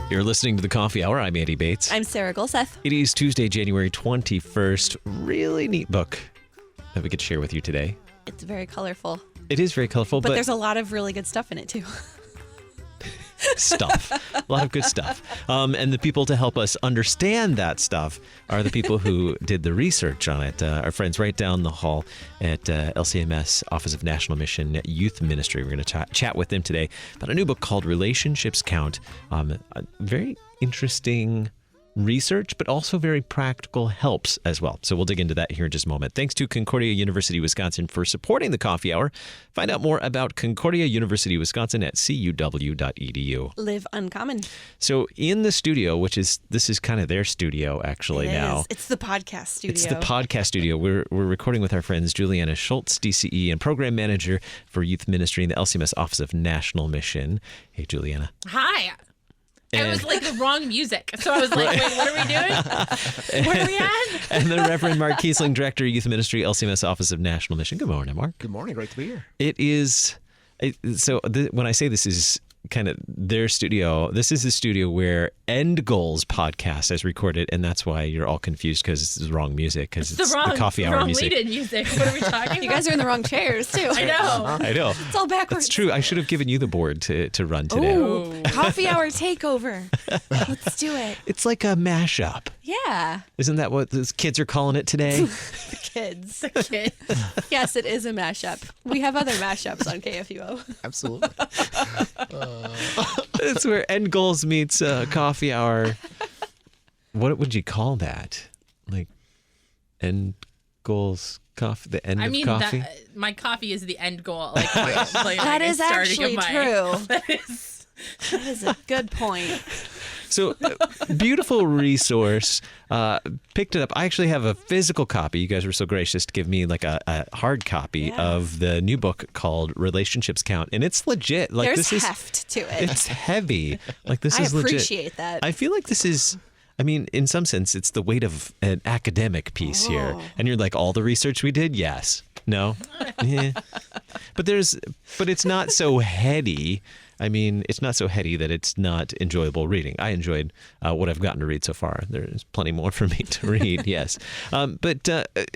You're listening to The Coffee Hour. I'm Andy Bates. I'm Sarah Gulseth. It is Tuesday, January 21st. Really neat book that we could share with you today. It's very colorful. It is very colorful, but there's a lot of really good stuff in it, too. Stuff. A lot of good stuff. And the people to help us understand that stuff are the people who did the research on it. Our friends right down the hall at LCMS Office of National Mission Youth Ministry. We're going to chat with them today about a new book called Relationships Count. A very interesting research, but also very practical helps as well. So we'll dig into that here in just a moment. Thanks to Concordia University, Wisconsin for supporting the Coffee Hour. Find out more about Concordia University, Wisconsin at cuw.edu. Live uncommon. So in the studio, this is kind of their studio actually now. It's the podcast studio. It's the podcast studio. We're recording with our friends Julianna Shults, DCE and Program Manager for Youth Ministry in the LCMS Office of National Mission. Hey, Julianna. Hi. It was like the wrong music. So I was like, wait, what are we doing? Where are we at? And the Reverend Mark Kiessling, Director of Youth Ministry, LCMS Office of National Mission. Good morning, Mark. Good morning. Great to be here. It is. When I say this is kind of their studio, this is the studio where End Goals podcast is recorded, and that's why you're all confused because it's the wrong music, because it's the Coffee Hour music. Lead-in music. What are we talking about? You guys are in the wrong chairs, too. I know. It's all backwards. That's true. I should have given you the board to run today. Ooh, Coffee Hour takeover. Let's do it. It's like a mashup. Yeah. Isn't that what the kids are calling it today? The kids. Yes, it is a mashup. We have other mashups on KFUO. Absolutely. It's where End Goals meets Coffee Hour. What would you call that? Like End Goals coffee? The end of coffee? My coffee is the end goal. That is actually true. That is a good point. So, beautiful resource. Picked it up. I actually have a physical copy. You guys were so gracious to give me like a hard copy of the new book called Relationships Count, and it's legit. Like There's heft to it. It's heavy. Like this is legit. I appreciate that. I feel like this is. I mean, in some sense, it's the weight of an academic piece here. And you're like, all the research we did? Yes. No? Yeah. But it's not so heady. I mean, it's not so heady that it's not enjoyable reading. I enjoyed what I've gotten to read so far. There's plenty more for me to read, yes. But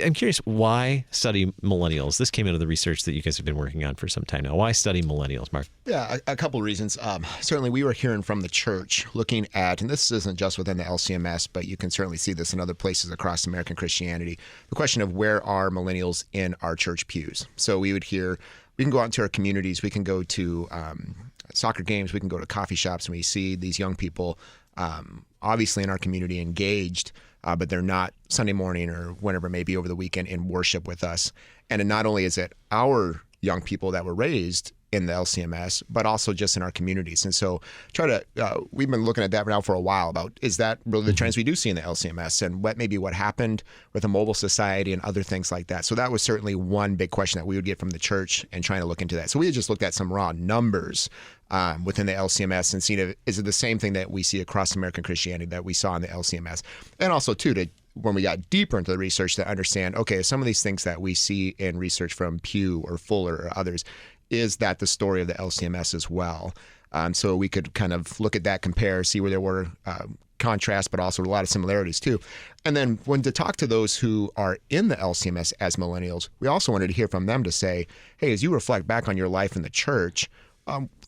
I'm curious, why study millennials? This came out of the research that you guys have been working on for some time now. Why study millennials, Mark? Yeah, a couple of reasons. Certainly, we were hearing from the church looking at, and this isn't just within the LCMS, but you can certainly see this in other places across American Christianity, the question of where are millennials in our church pews? So we would hear, we can go out into our communities, we can go to soccer games, we can go to coffee shops, and we see these young people obviously in our community engaged, but they're not Sunday morning or whenever it may be over the weekend in worship with us. And not only is it our young people that were raised in the LCMS, but also just in our communities. And so we've been looking at that now for a while about, is that really the trends we do see in the LCMS, and what happened with a mobile society and other things like that. So that was certainly one big question that we would get from the church and trying to look into that. So we had just looked at some raw numbers within the LCMS and seen, is it the same thing that we see across American Christianity that we saw in the LCMS? And also too, when we got deeper into the research, to understand, okay, some of these things that we see in research from Pew or Fuller or others, is that the story of the LCMS as well? So we could kind of look at that, compare, see where there were contrasts, but also a lot of similarities too. And then when to talk to those who are in the LCMS as millennials, we also wanted to hear from them to say, hey, as you reflect back on your life in the church,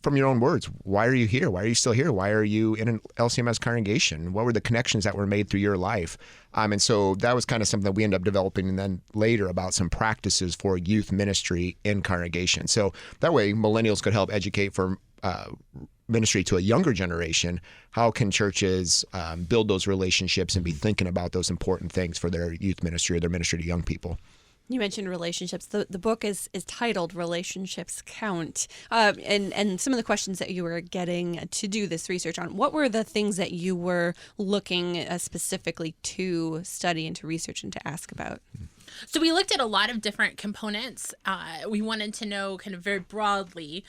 from your own words, why are you here? Why are you still here? Why are you in an LCMS congregation? What were the connections that were made through your life? And so that was kind of something that we ended up developing, and then later about some practices for youth ministry in congregation. So that way millennials could help educate for ministry to a younger generation. How can churches build those relationships and be thinking about those important things for their youth ministry or their ministry to young people? You mentioned relationships. The book is titled Relationships Count. And some of the questions that you were getting to do this research on, what were the things that you were looking specifically to study and to research and to ask about? So we looked at a lot of different components. We wanted to know kind of very broadly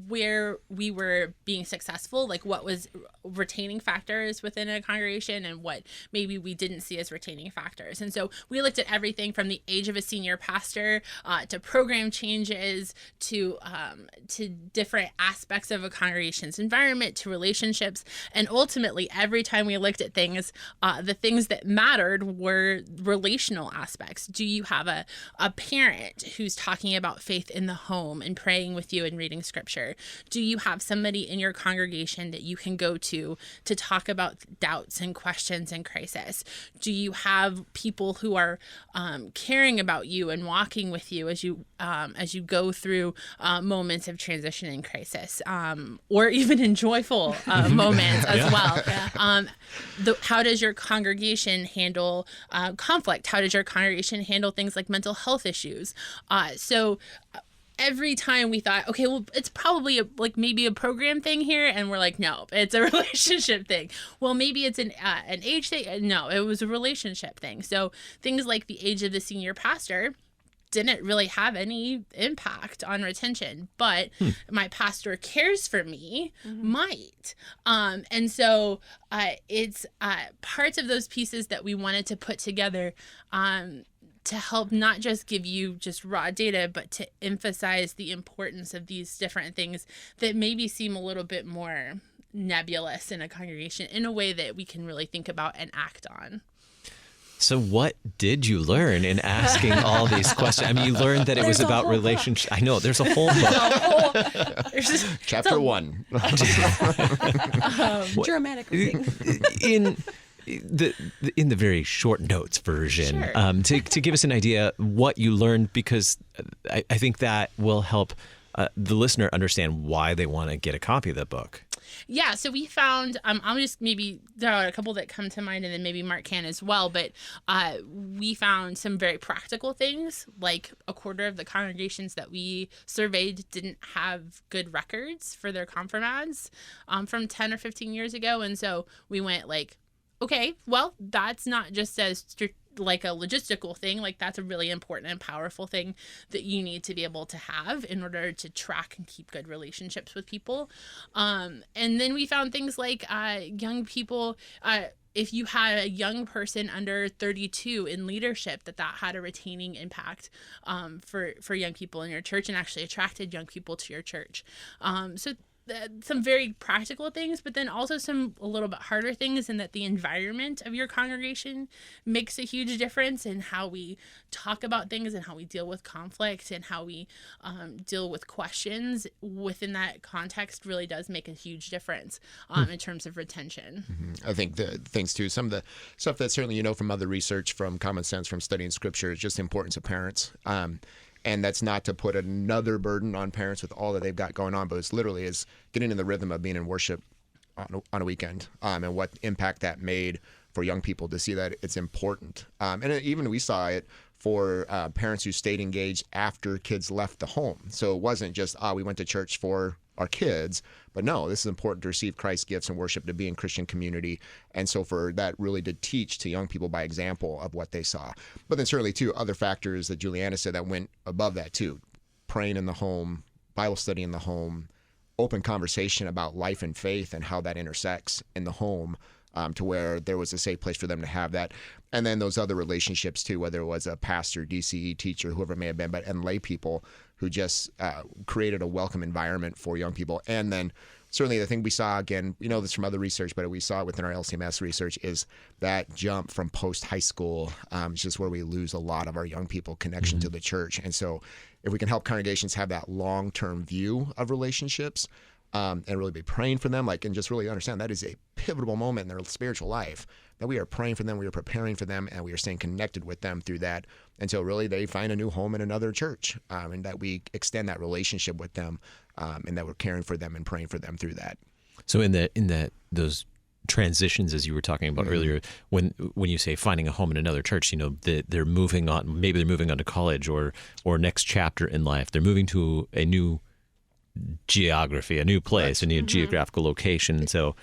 where we were being successful, like what was retaining factors within a congregation and what maybe we didn't see as retaining factors. And so we looked at everything from the age of a senior pastor to program changes to different aspects of a congregation's environment to relationships. And ultimately, every time we looked at things, the things that mattered were relational aspects. Do you have a parent who's talking about faith in the home and praying with you and reading scripture? Do you have somebody in your congregation that you can go to talk about doubts and questions and crisis? Do you have people who are caring about you and walking with you as you go through moments of transition and crisis, or even in joyful moments as well? How does your congregation handle conflict? How does your congregation handle things like mental health issues? So every time we thought, okay, well, it's probably maybe a program thing here, and we're like, no, it's a relationship thing. Well, maybe it's an age thing. No, it was a relationship thing. So things like the age of the senior pastor didn't really have any impact on retention, but my pastor cares for me might. And so it's parts of those pieces that we wanted to put together to help not just give you just raw data, but to emphasize the importance of these different things that maybe seem a little bit more nebulous in a congregation in a way that we can really think about and act on. So what did you learn in asking all these questions? I mean, you learned that it was about relationship. I know, there's a whole book. Chapter 1. Dramatic reading. In the very short notes version, Sure. To give us an idea what you learned, because I think that will help the listener understand why they want to get a copy of the book. Yeah, so we found, I'll just maybe throw out a couple that come to mind, and then maybe Mark can as well, but we found some very practical things, like a quarter of the congregations that we surveyed didn't have good records for their confirmands from 10 or 15 years ago, and so we went like, okay, well, that's not just like a logistical thing, like that's a really important and powerful thing that you need to be able to have in order to track and keep good relationships with people. And then we found things like young people, if you had a young person under 32 in leadership, that had a retaining impact for young people in your church and actually attracted young people to your church. So some very practical things, but then also some a little bit harder things, in that the environment of your congregation makes a huge difference in how we talk about things and how we deal with conflict and how we deal with questions within that context really does make a huge difference in terms of retention. I think the things too, some of the stuff that certainly from other research, from common sense, from studying scripture, is just the importance of parents. And that's not to put another burden on parents with all that they've got going on, but it's literally is getting in the rhythm of being in worship on a weekend, and what impact that made for young people to see that it's important. And even we saw it for parents who stayed engaged after kids left the home. So it wasn't just, we went to church for our kids, but no, this is important to receive Christ's gifts and worship, to be in Christian community. And so for that really to teach to young people by example of what they saw. But then certainly too, other factors that Julianna said that went above that too: praying in the home, Bible study in the home, open conversation about life and faith and how that intersects in the home, to where there was a safe place for them to have that. And then those other relationships too, whether it was a pastor, DCE teacher, whoever it may have been, and lay people who just created a welcome environment for young people. And then certainly the thing we saw, again, this from other research, but we saw it within our LCMS research, is that jump from post-high school, is just where we lose a lot of our young people connection to the church. And so if we can help congregations have that long-term view of relationships, and really be praying for them, and just really understand that is a pivotal moment in their spiritual life, that we are praying for them, we are preparing for them, and we are staying connected with them through that until really they find a new home in another church, and that we extend that relationship with them, and that we're caring for them and praying for them through that. So in those transitions, as you were talking about earlier, when you say finding a home in another church, they're moving on, maybe they're moving on to college or next chapter in life, they're moving to a new geography, a new place, a new geographical location. So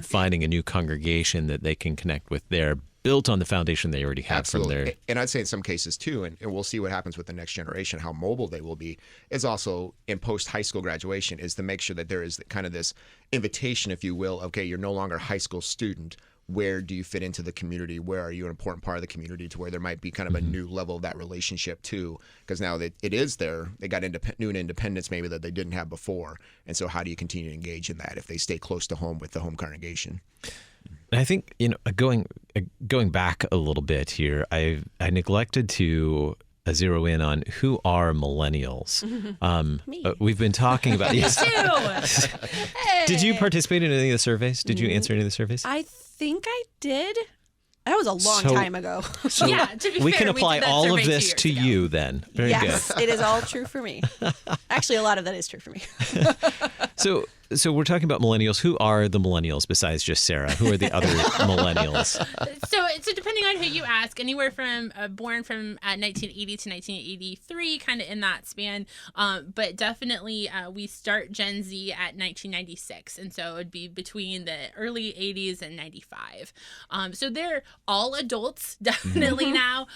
finding a new congregation that they can connect with there built on the foundation they already have from Absolutely. there. And I'd say in some cases too, and we'll see what happens with the next generation, how mobile they will be, is also in post-high school graduation, is to make sure that there is kind of this invitation, if you will, okay, you're no longer a high school student. Where do you fit into the community? Where are you an important part of the community, to where there might be kind of a new level of that relationship too? Because now that it is there, they got new independence maybe that they didn't have before. And so how do you continue to engage in that if they stay close to home with the home congregation? And I think, going back a little bit here, I neglected to zero in on who are millennials. We've been talking about Me too. Did you participate in any of the surveys? Did you answer any of the surveys? I think I did. That was a long time ago. So Yeah, to be we fair, can we apply did that all of survey 2 this years to ago. you then. Very Yes, good. it is all true for me. Actually, a lot of that is true for me. So we're talking about millennials. Who are the millennials besides just Sarah? Who are the other millennials? So depending on who you ask, anywhere from born from 1980 to 1983, kind of in that span. But definitely we start Gen Z at 1996. And so it would be between the early 80s and 95. So they're all adults, definitely now.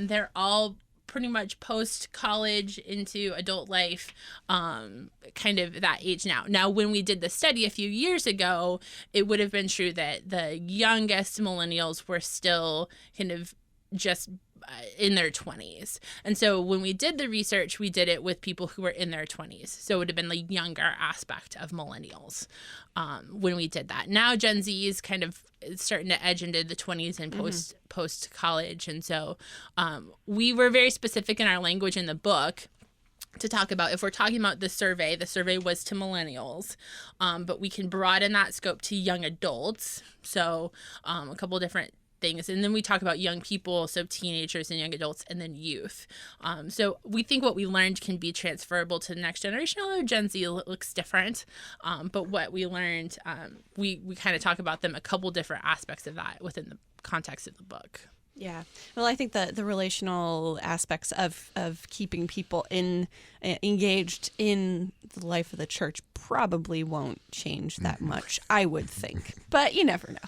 They're all pretty much post-college into adult life, kind of that age now. Now, when we did the study a few years ago, it would have been true that the youngest millennials were still kind of just in their 20s. And so when we did the research, we did it with people who were in their 20s. So it would have been the younger aspect of millennials when we did that. Now Gen Z is kind of starting to edge into the 20s and post college. And so we were very specific in our language in the book to talk about, if we're talking about the survey was to millennials, but we can broaden that scope to young adults. So a couple different things. And then we talk about young people, so teenagers and young adults, and then youth. So we think what we learned can be transferable to the next generation, although Gen Z looks different. But what we learned, we kind of talk about them, a couple different aspects of that within the context of the book. Yeah. Well, I think the relational aspects of keeping people engaged in the life of the church probably won't change that much, I would think. But you never know.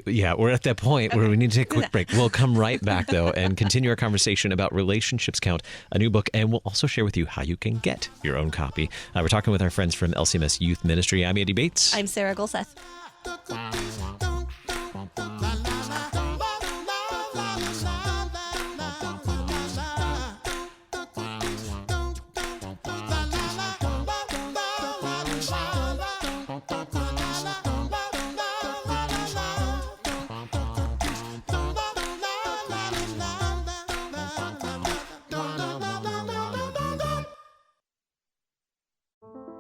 We're at that point where we need to take a quick break. We'll come right back, though, and continue our conversation about Relationships Count, a new book, and we'll also share with you how you can get your own copy. We're talking with our friends from LCMS Youth Ministry. I'm Andy Bates. I'm Sarah Golseth.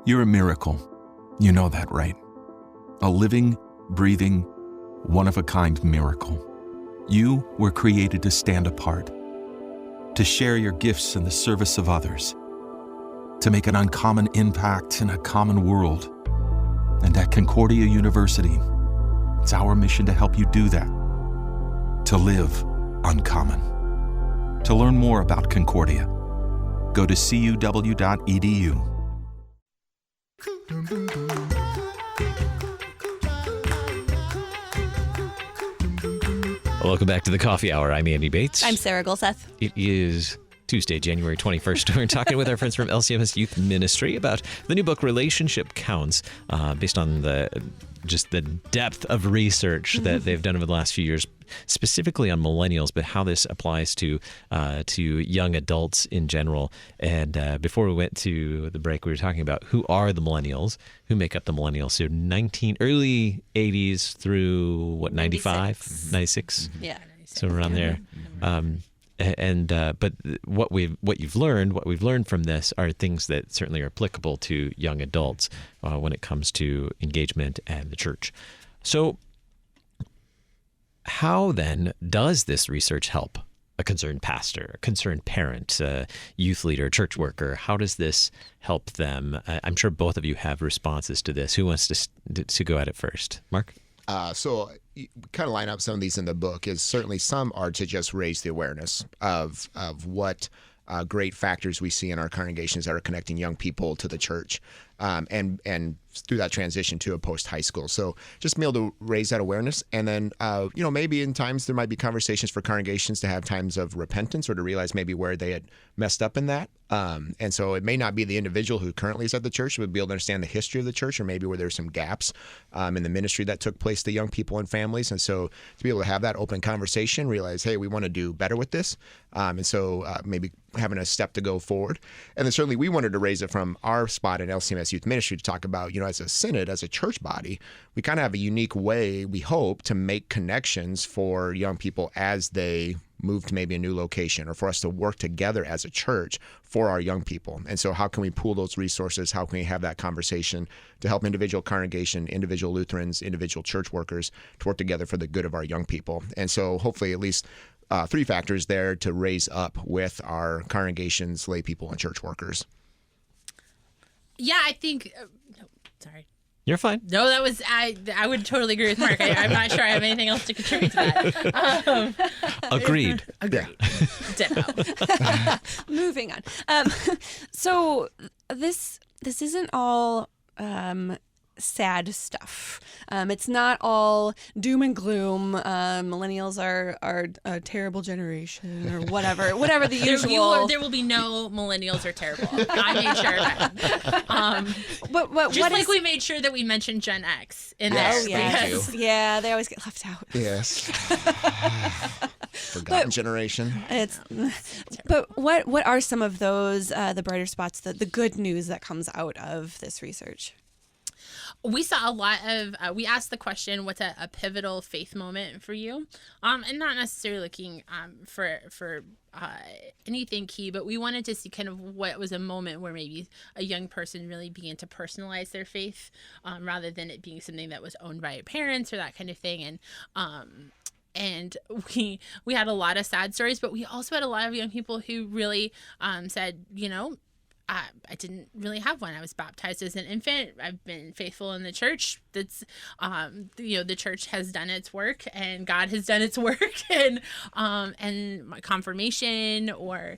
You're a miracle. You know that, right? A living, breathing, one-of-a-kind miracle. You were created to stand apart, to share your gifts in the service of others, to make an uncommon impact in a common world. And at Concordia University, it's our mission to help you do that, to live uncommon. To learn more about Concordia, go to cuw.edu. Welcome back to the Coffee Hour. I'm Andy Bates. I'm Sarah Golseth. It is Tuesday, January 21st. We're talking with our friends from LCMS Youth Ministry about the new book, Relationship Counts, based on the depth of research that they've done over the last few years, specifically on millennials, but how this applies to young adults in general. And before we went to the break, we were talking about who are the millennials, who make up the millennials. So early 80s through 95, 96. Yeah. So around there. But what we've learned from this are things that certainly are applicable to young adults when it comes to engagement and the church. So how then does this research help a concerned pastor, a concerned parent, a youth leader, church worker? How does this help them? I'm sure both of you have responses to this. Who wants to go at it first? Mark? So you kind of line up some of these in the book. Is certainly some are to just raise the awareness of what great factors we see in our congregations that are connecting young people to the church. and through that transition to a post-high school. So just being able to raise that awareness. And then, maybe in times there might be conversations for congregations to have times of repentance or to realize maybe where they had messed up in that. And so it may not be the individual who currently is at the church, but be able to understand the history of the church, or maybe where there's some gaps in the ministry that took place to young people and families. And so to be able to have that open conversation, realize, hey, we want to do better with this. And so maybe having a step to go forward. And then certainly we wanted to raise it from our spot in LCMS Youth Ministry to talk about, as a synod, as a church body, we kind of have a unique way, we hope, to make connections for young people as they move to maybe a new location, or for us to work together as a church for our young people. And so how can we pool those resources? How can we have that conversation to help individual congregation, individual Lutherans, individual church workers to work together for the good of our young people? And so hopefully at least 3 factors there to raise up with our congregations, lay people, and church workers. Yeah, I think. Sorry. You're fine. No, that was I would totally agree with Mark. I'm not sure I have anything else to contribute to that. Agreed. Agreed. Ditto. Moving on. So this isn't all sad stuff. It's not all doom and gloom. Millennials are a terrible generation, or whatever the usual. There will be no millennials are terrible. I made sure of that. But just like we made sure that we mentioned Gen X in Yes, there. thank Because you. Yeah, they always get left out. Yes. Forgotten generation. But what are some of those the brighter spots, the good news that comes out of this research? we saw a lot of we asked the question, what's a pivotal faith moment for you, and not necessarily looking for anything key, but we wanted to see kind of what was a moment where maybe a young person really began to personalize their faith, rather than it being something that was owned by parents or that kind of thing. And we had a lot of sad stories, but we also had a lot of young people who really said, I didn't really have one. I was baptized as an infant. I've been faithful in the church. That's, the church has done its work, and God has done its work, and my confirmation, or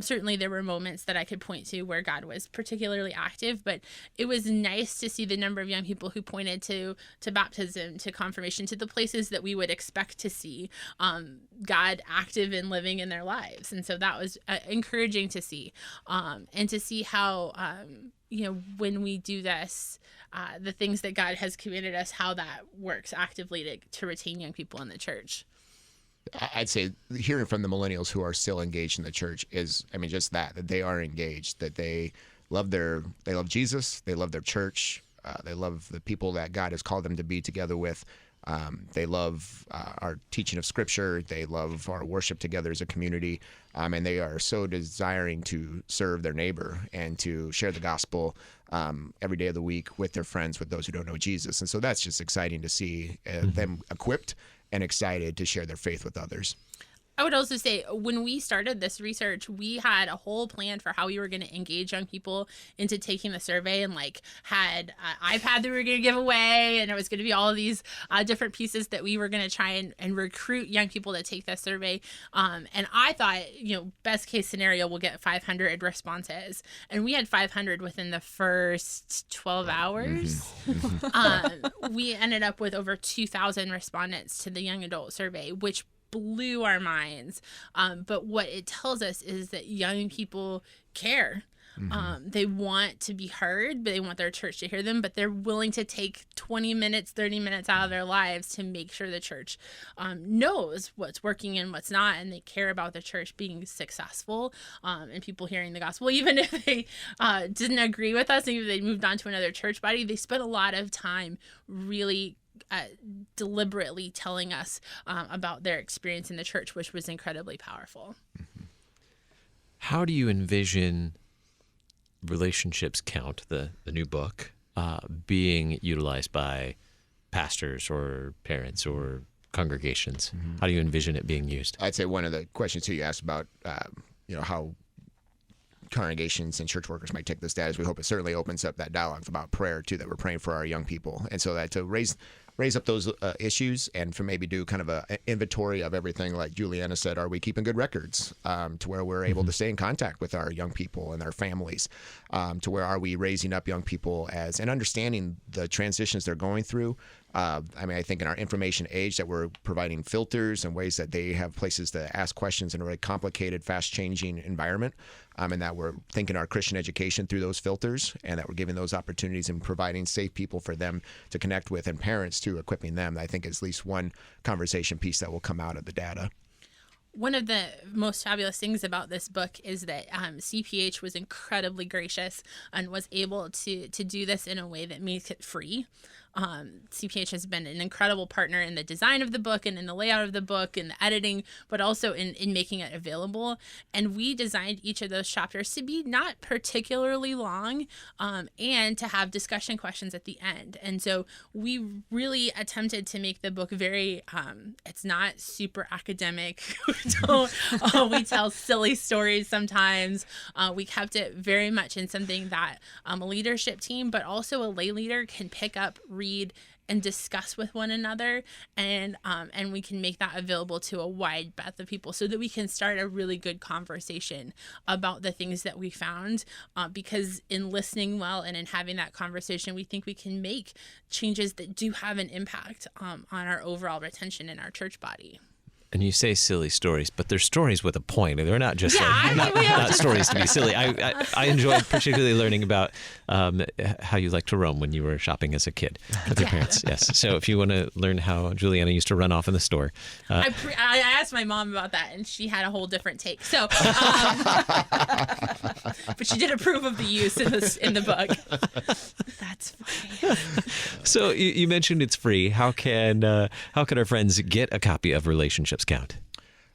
certainly there were moments that I could point to where God was particularly active. But it was nice to see the number of young people who pointed to baptism, to confirmation, to the places that we would expect to see God active and living in their lives. And so that was encouraging to see, and to see how, when we do this, the things that God has committed us, how that works actively to retain young people in the church. I'd say hearing from the millennials who are still engaged in the church is, just that they are engaged, that they love Jesus, they love their church, they love the people that God has called them to be together with. They love our teaching of Scripture. They love our worship together as a community, and they are so desiring to serve their neighbor and to share the gospel every day of the week with their friends, with those who don't know Jesus. And so that's just exciting to see them equipped and excited to share their faith with others. I would also say, when we started this research, we had a whole plan for how we were going to engage young people into taking the survey, and had an iPad that we were going to give away, and it was going to be all of these different pieces that we were going to try and recruit young people to take this survey. And I thought, best case scenario, we'll get 500 responses, and we had 500 within the first 12 hours. We ended up with over 2,000 respondents to the young adult survey, which blew our minds. But what it tells us is that young people care. They want to be heard, but they want their church to hear them, but they're willing to take 20 minutes, 30 minutes out of their lives to make sure the church knows what's working and what's not, and they care about the church being successful, and people hearing the gospel. Even if they didn't agree with us, even if they moved on to another church body, they spent a lot of time really deliberately telling us about their experience in the church, which was incredibly powerful. How do you envision Relationships Count, the new book, being utilized by pastors or parents or congregations? How do you envision it being used? I'd say one of the questions too you asked about, how congregations and church workers might take this data, is we hope it certainly opens up that dialogue about prayer too, that we're praying for our young people. And so that to raise raise up those issues and for maybe do kind of an inventory of everything. Like Julianna said, are we keeping good records to where we're able to stay in contact with our young people and their families? To where are we raising up young people and understanding the transitions they're going through? I think in our information age that we're providing filters and ways that they have places to ask questions in a really complicated, fast-changing environment, and that we're thinking our Christian education through those filters, and that we're giving those opportunities and providing safe people for them to connect with, and parents too, equipping them. I think is at least one conversation piece that will come out of the data. One of the most fabulous things about this book is that CPH was incredibly gracious and was able to do this in a way that makes it free. CPH has been an incredible partner in the design of the book and in the layout of the book and the editing, but also in making it available. And we designed each of those chapters to be not particularly long and to have discussion questions at the end. And so we really attempted to make the book very, it's not super academic. We tell silly stories sometimes. We kept it very much in something that a leadership team, but also a lay leader can pick up, read, and discuss with one another, and we can make that available to a wide breadth of people so that we can start a really good conversation about the things that we found, because in listening well and in having that conversation, we think we can make changes that do have an impact on our overall retention in our church body. And you say silly stories, but they're stories with a point. They're not just not stories to be silly. I enjoyed particularly learning about how you like to roam when you were shopping as a kid with your parents. Yes. So if you want to learn how Julianna used to run off in the store. I asked my mom about that, and she had a whole different take. So, but she did approve of the use in the book. That's funny. So you mentioned it's free. How can our friends get a copy of Relationships Count?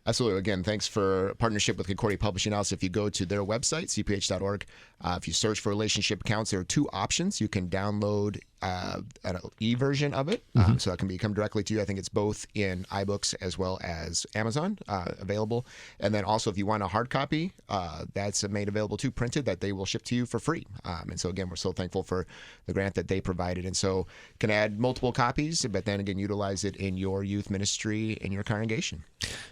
Absolutely. Again, thanks for partnership with Concordia Publishing House. If you go to their website, cph.org, if you search for relationship counts, there are two options. You can download an e-version of it, so that can come directly to you. I think it's both in iBooks as well as Amazon available. And then also, if you want a hard copy, that's made available too, printed, that they will ship to you for free. And so again, we're so thankful for the grant that they provided. And so can add multiple copies, but then again, utilize it in your youth ministry, in your congregation.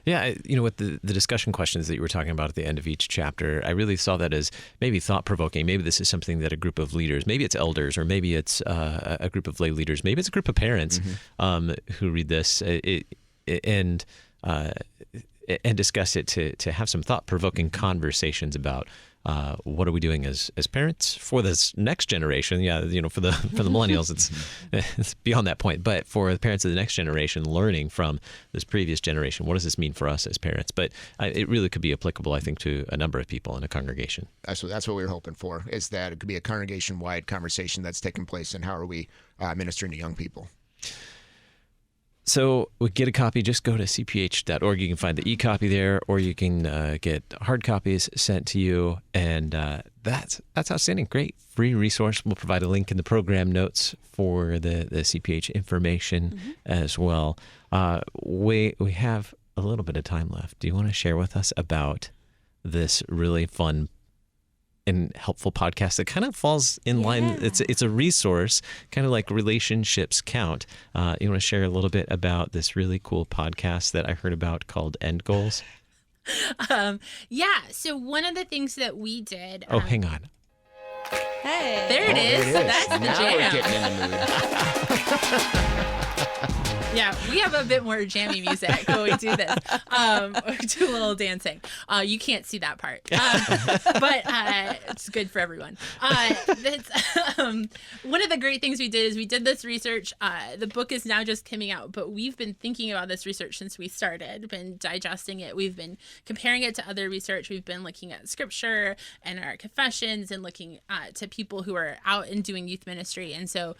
Yeah, with the discussion questions that you were talking about at the end of each chapter, I really saw that as maybe thought-provoking. Maybe this is something that a group of leaders, maybe it's elders, or maybe it's a group of lay leaders, maybe it's a group of parents who read this and discuss it to have some thought-provoking conversations about what are we doing as parents for this next generation? Yeah, for the millennials, it's beyond that point. But for the parents of the next generation, learning from this previous generation, what does this mean for us as parents? But it really could be applicable, I think, to a number of people in a congregation. That's what we were hoping for, is that it could be a congregation-wide conversation that's taking place, and how are we ministering to young people. So we get a copy, just go to cph.org. You can find the e-copy there, or you can get hard copies sent to you. And that's outstanding. Great. Free resource. We'll provide a link in the program notes for the CPH information as well. We have a little bit of time left. Do you want to share with us about this really fun and helpful podcast that kind of falls in line? It's a resource, kind of like Relationships Count. You want to share a little bit about this really cool podcast that I heard about called End Goals? So one of the things that we did. Hang on. Hey. There it is. That's the now jam. We're getting in the mood. Yeah, we have a bit more jammy music when we do this. We do a little dancing. You can't see that part, but it's good for everyone. One of the great things we did is we did this research. The book is now just coming out, but we've been thinking about this research since we started, been digesting it. We've been comparing it to other research. We've been looking at scripture and our confessions and looking to people who are out and doing youth ministry. And so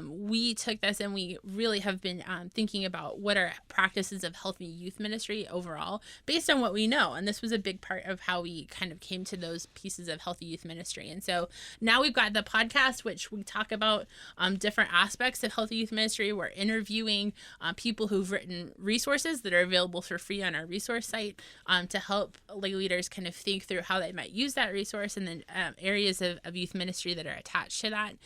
we took this and we really have been thinking about what are practices of healthy youth ministry overall based on what we know. And this was a big part of how we kind of came to those pieces of healthy youth ministry. And so now we've got the podcast, which we talk about different aspects of healthy youth ministry. We're interviewing people who've written resources that are available for free on our resource site to help lay leaders kind of think through how they might use that resource, and then areas of youth ministry that are attached to that.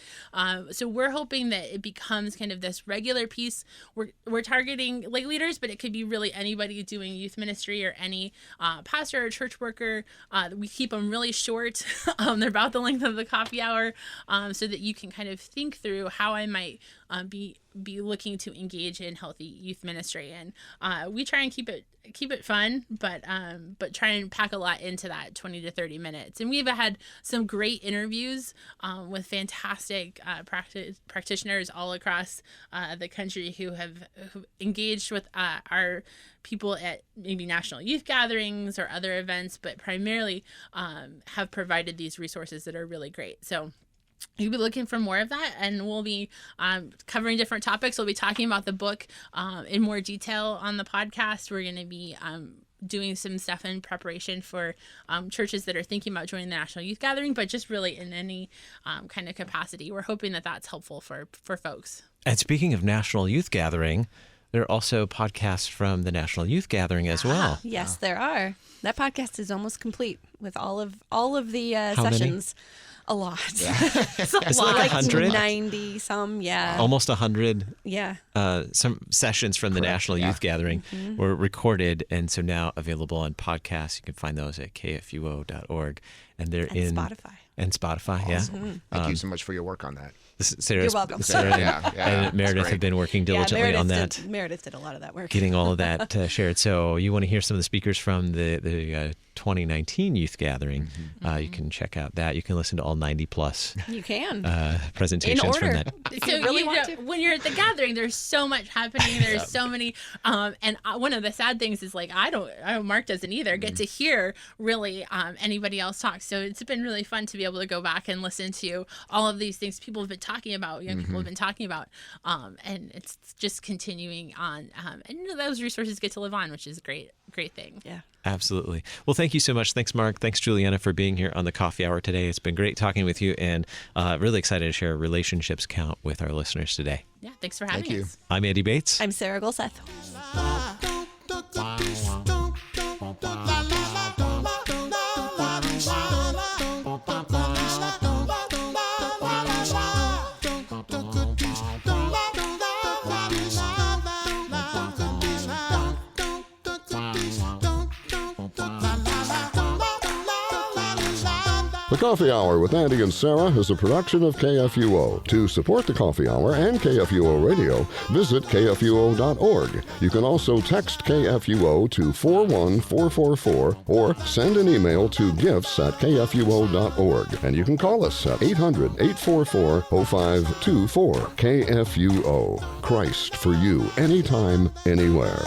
So we're hoping that it becomes kind of this regular piece. We're targeting lay leaders, but it could be really anybody doing youth ministry or any pastor or church worker. We keep them really short. They're about the length of the coffee hour, so that you can kind of think through how I might be looking to engage in healthy youth ministry. And we try and keep it fun, but try and pack a lot into that 20 to 30 minutes. And we've had some great interviews with fantastic practitioners all across the country who have engaged with our people at maybe national youth gatherings or other events, but primarily have provided these resources that are really great. So you'll be looking for more of that, and we'll be covering different topics. We'll be talking about the book in more detail on the podcast. We're going to be doing some stuff in preparation for churches that are thinking about joining the National Youth Gathering, but just really in any kind of capacity. We're hoping that that's helpful for folks. And speaking of National Youth Gathering, there are also podcasts from the National Youth Gathering as well. Yes, there are. That podcast is almost complete with all of the How sessions. many? A lot. It's like 100? 90 some, yeah. Almost 100. Yeah. Some sessions from the National Youth Gathering were recorded, and so now available on podcasts. You can find those at kfuo.org, and they're in Spotify. And Spotify, Awesome. Thank you so much for your work on that. You're welcome. Sarah and Meredith have been working diligently on that. Meredith did a lot of that work. Getting all of that shared. So you want to hear some of the speakers from the 2019 Youth Gathering, you can check out that. You can listen to all 90 plus You can. presentations from that. So really want to. when you're at the gathering, there's so much happening. There's so many, and one of the sad things is like Mark doesn't either get to hear really anybody else talk. So it's been really fun to be able to go back and listen to all of these things people have been talking about, young people have been talking about, and it's just continuing on. And those resources get to live on, which is a great thing. Yeah. Absolutely. Well, thank you so much. Thanks, Mark. Thanks, Julianna, for being here on the Coffee Hour today. It's been great talking with you, and really excited to share Relationships Count with our listeners today. Yeah, thanks for having us. I'm Andy Bates. I'm Sarah Golseth. The Coffee Hour with Andy and Sarah is a production of KFUO. To support the Coffee Hour and KFUO Radio, visit KFUO.org. You can also text KFUO to 41444 or send an email to gifts@KFUO.org. And you can call us at 800-844-0524. KFUO. Christ for you, anytime, anywhere.